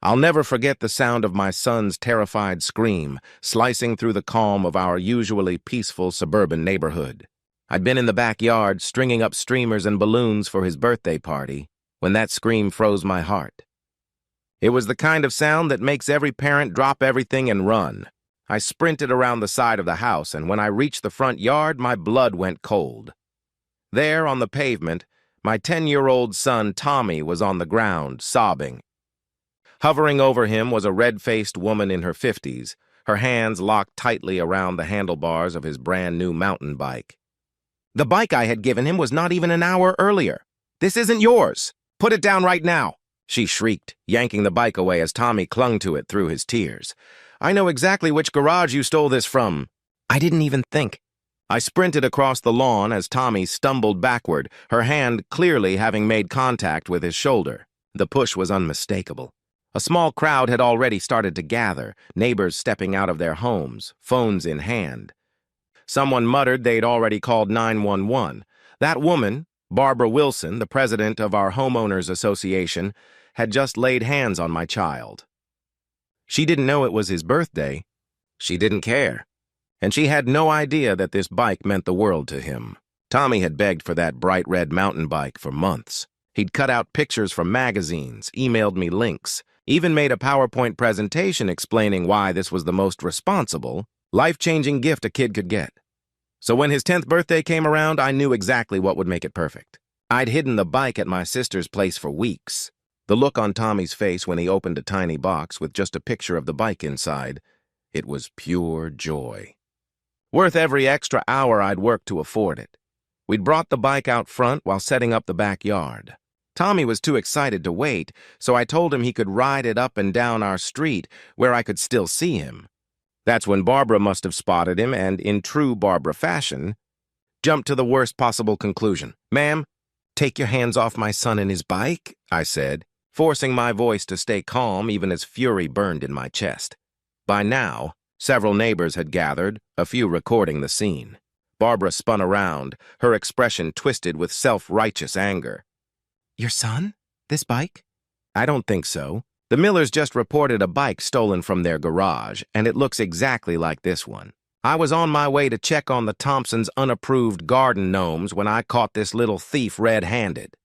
I'll never forget the sound of my son's terrified scream, slicing through the calm of our usually peaceful suburban neighborhood. I'd been in the backyard, stringing up streamers and balloons for his birthday party, when that scream froze my heart. It was the kind of sound that makes every parent drop everything and run. I sprinted around the side of the house, and when I reached the front yard, my blood went cold. There, on the pavement, my 10-year-old son Tommy was on the ground, sobbing. Hovering over him was a red-faced woman in her 50s, her hands locked tightly around the handlebars of his brand-new mountain bike. "The bike I had given him was not even an hour earlier. This isn't yours. Put it down right now," she shrieked, yanking the bike away as Tommy clung to it through his tears. "I know exactly which garage you stole this from." I didn't even think. I sprinted across the lawn as Tommy stumbled backward, her hand clearly having made contact with his shoulder. The push was unmistakable. A small crowd had already started to gather, neighbors stepping out of their homes, phones in hand. Someone muttered they'd already called 911. That woman, Barbara Wilson, the president of our homeowners association, had just laid hands on my child. She didn't know it was his birthday. She didn't care. And she had no idea that this bike meant the world to him. Tommy had begged for that bright red mountain bike for months. He'd cut out pictures from magazines, emailed me links, even made a PowerPoint presentation explaining why this was the most responsible, life-changing gift a kid could get. So when his 10th birthday came around, I knew exactly what would make it perfect. I'd hidden the bike at my sister's place for weeks. The look on Tommy's face when he opened a tiny box with just a picture of the bike inside, it was pure joy. Worth every extra hour I'd worked to afford it. We'd brought the bike out front while setting up the backyard. Tommy was too excited to wait, so I told him he could ride it up and down our street where I could still see him. That's when Barbara must have spotted him and, in true Barbara fashion, jumped to the worst possible conclusion. "Ma'am, take your hands off my son and his bike," I said, forcing my voice to stay calm even as fury burned in my chest. By now, several neighbors had gathered, a few recording the scene. Barbara spun around, her expression twisted with self-righteous anger. "Your son? This bike?" "I don't think so. The Millers just reported a bike stolen from their garage, and it looks exactly like this one. I was on my way to check on the Thompsons' unapproved garden gnomes when I caught this little thief red-handed."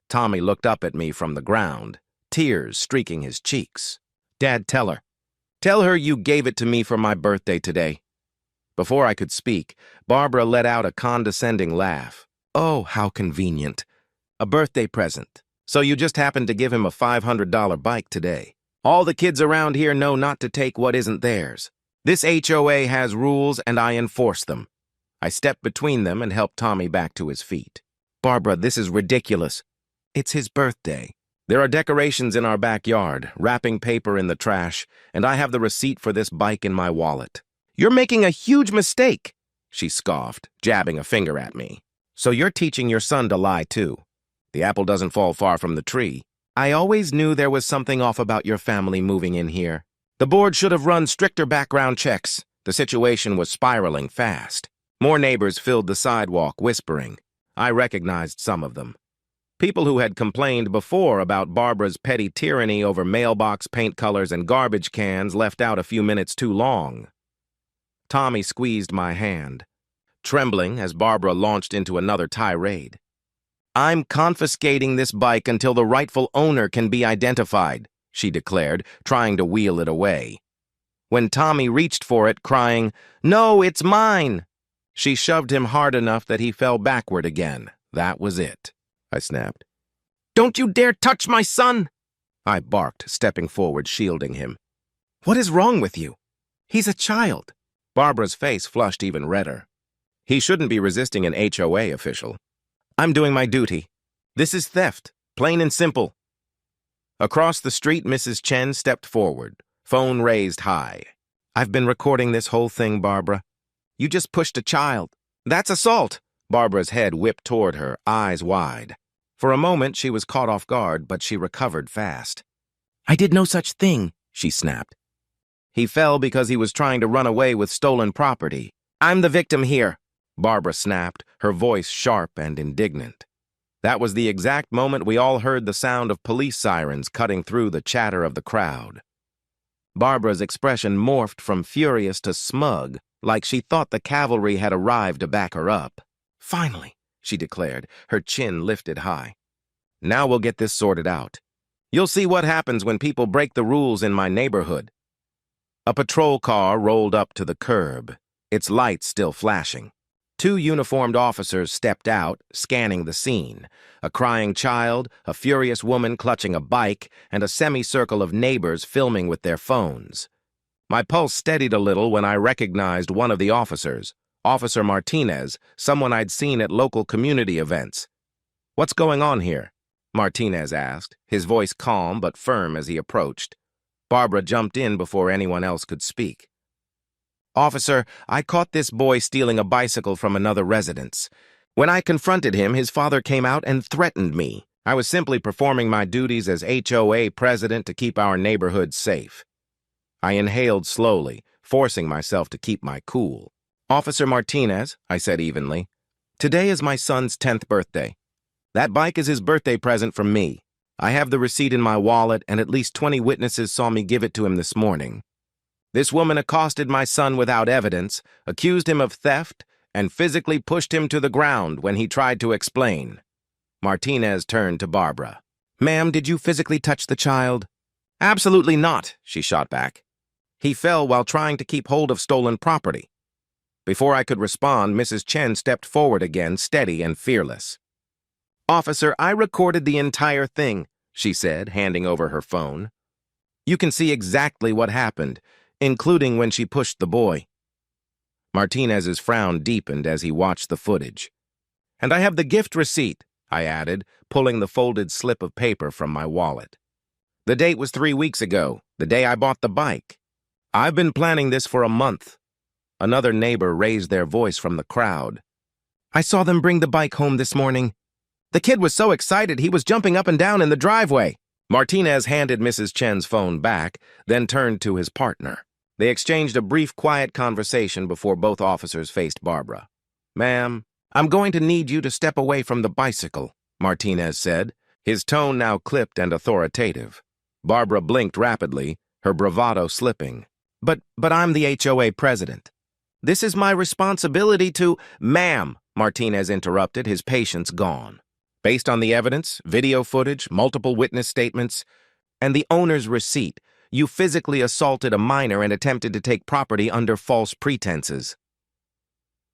Tommy looked up at me from the ground, tears streaking his cheeks. "Dad, tell her. Tell her you gave it to me for my birthday today." Before I could speak, Barbara let out a condescending laugh. "Oh, how convenient. A birthday present. So you just happened to give him a $500 bike today. All the kids around here know not to take what isn't theirs. This HOA has rules and I enforce them." I stepped between them and helped Tommy back to his feet. "Barbara, this is ridiculous. It's his birthday. There are decorations in our backyard, wrapping paper in the trash, and I have the receipt for this bike in my wallet." "You're making a huge mistake," she scoffed, jabbing a finger at me. "So you're teaching your son to lie, too. The apple doesn't fall far from the tree. I always knew there was something off about your family moving in here. The board should have run stricter background checks." The situation was spiraling fast. More neighbors filled the sidewalk, whispering. I recognized some of them. People who had complained before about Barbara's petty tyranny over mailbox paint colors and garbage cans left out a few minutes too long. Tommy squeezed my hand, trembling as Barbara launched into another tirade. "I'm confiscating this bike until the rightful owner can be identified," she declared, trying to wheel it away. When Tommy reached for it, crying, "No, it's mine," she shoved him hard enough that he fell backward again. That was it. I snapped. "Don't you dare touch my son!" I barked, stepping forward, shielding him. "What is wrong with you? He's a child." Barbara's face flushed even redder. "He shouldn't be resisting an HOA official. I'm doing my duty. This is theft, plain and simple." Across the street, Mrs. Chen stepped forward, phone raised high. "I've been recording this whole thing, Barbara. You just pushed a child. That's assault." Barbara's head whipped toward her, eyes wide. For a moment, she was caught off guard, but she recovered fast. "I did no such thing," she snapped. "He fell because he was trying to run away with stolen property. I'm the victim here," Barbara snapped, her voice sharp and indignant. That was the exact moment we all heard the sound of police sirens cutting through the chatter of the crowd. Barbara's expression morphed from furious to smug, like she thought the cavalry had arrived to back her up. "Finally," she declared, her chin lifted high. "Now we'll get this sorted out. You'll see what happens when people break the rules in my neighborhood." A patrol car rolled up to the curb, its lights still flashing. Two uniformed officers stepped out, scanning the scene. A crying child, a furious woman clutching a bike, and a semicircle of neighbors filming with their phones. My pulse steadied a little when I recognized one of the officers, Officer Martinez, someone I'd seen at local community events. "What's going on here?" Martinez asked, his voice calm but firm as he approached. Barbara jumped in before anyone else could speak. "Officer, I caught this boy stealing a bicycle from another residence. When I confronted him, his father came out and threatened me. I was simply performing my duties as HOA president to keep our neighborhood safe." I inhaled slowly, forcing myself to keep my cool. "Officer Martinez," I said evenly, "today is my son's 10th birthday. That bike is his birthday present from me. I have the receipt in my wallet, and at least 20 witnesses saw me give it to him this morning. This woman accosted my son without evidence, accused him of theft, and physically pushed him to the ground when he tried to explain." Martinez turned to Barbara. "Ma'am, did you physically touch the child?" "Absolutely not," she shot back. "He fell while trying to keep hold of stolen property." Before I could respond, Mrs. Chen stepped forward again, steady and fearless. "Officer, I recorded the entire thing," she said, handing over her phone. "You can see exactly what happened, including when she pushed the boy." Martinez's frown deepened as he watched the footage. "And I have the gift receipt," I added, pulling the folded slip of paper from my wallet. "The date was 3 weeks ago, the day I bought the bike. I've been planning this for a month." Another neighbor raised their voice from the crowd. "I saw them bring the bike home this morning. The kid was so excited he was jumping up and down in the driveway." Martinez handed Mrs. Chen's phone back, then turned to his partner. They exchanged a brief, quiet conversation before both officers faced Barbara. "Ma'am, I'm going to need you to step away from the bicycle," Martinez said, his tone now clipped and authoritative. Barbara blinked rapidly, her bravado slipping. But I'm the HOA president. This is my responsibility to—" "Ma'am," Martinez interrupted, his patience gone. "Based on the evidence, video footage, multiple witness statements, and the owner's receipt, you physically assaulted a minor and attempted to take property under false pretenses."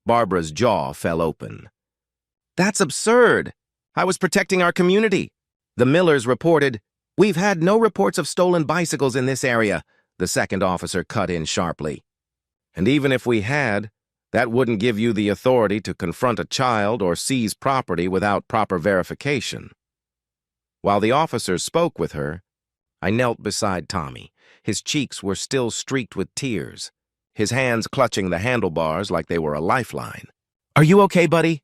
Barbara's jaw fell open. "That's absurd. I was protecting our community. The Millers reported—" "We've had no reports of stolen bicycles in this area," the second officer cut in sharply. "And even if we had, that wouldn't give you the authority to confront a child or seize property without proper verification." While the officers spoke with her, I knelt beside Tommy. His cheeks were still streaked with tears, his hands clutching the handlebars like they were a lifeline. "Are you okay, buddy?"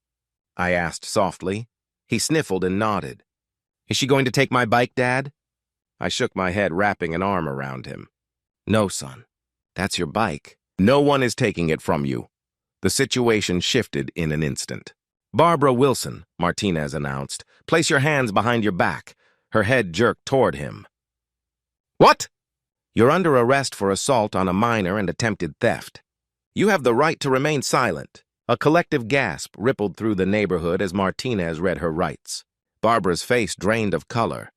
I asked softly. He sniffled and nodded. "Is she going to take my bike, Dad?" I shook my head, wrapping an arm around him. "No, son. That's your bike. No one is taking it from you." The situation shifted in an instant. "Barbara Wilson," Martinez announced. "Place your hands behind your back." Her head jerked toward him. "What?" "You're under arrest for assault on a minor and attempted theft. You have the right to remain silent." A collective gasp rippled through the neighborhood as Martinez read her rights. Barbara's face drained of color.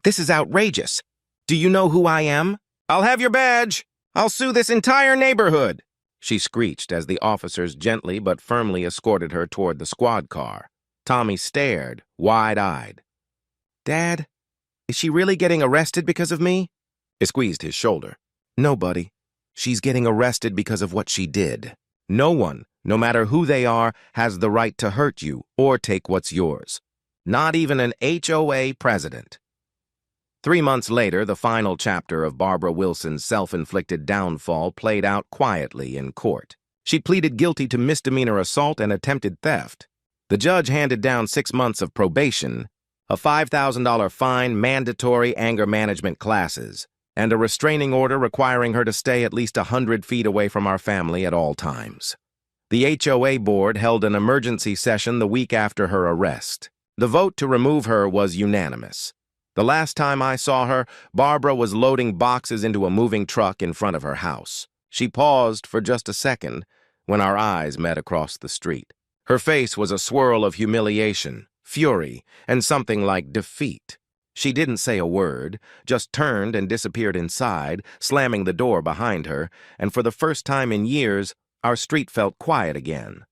"This is outrageous. Do you know who I am?" "I'll have your badge. I'll sue this entire neighborhood," she screeched as the officers gently but firmly escorted her toward the squad car. Tommy stared, wide-eyed. "Dad, is she really getting arrested because of me?" I squeezed his shoulder. "No, buddy. She's getting arrested because of what she did. No one, no matter who they are, has the right to hurt you or take what's yours. Not even an HOA president." 3 months later, the final chapter of Barbara Wilson's self-inflicted downfall played out quietly in court. She pleaded guilty to misdemeanor assault and attempted theft. The judge handed down 6 months of probation, a $5,000 fine, mandatory anger management classes, and a restraining order requiring her to stay at least 100 feet away from our family at all times. The HOA board held an emergency session the week after her arrest. The vote to remove her was unanimous. The last time I saw her, Barbara was loading boxes into a moving truck in front of her house. She paused for just a second when our eyes met across the street. Her face was a swirl of humiliation, fury, and something like defeat. She didn't say a word, just turned and disappeared inside, slamming the door behind her, and for the first time in years, our street felt quiet again.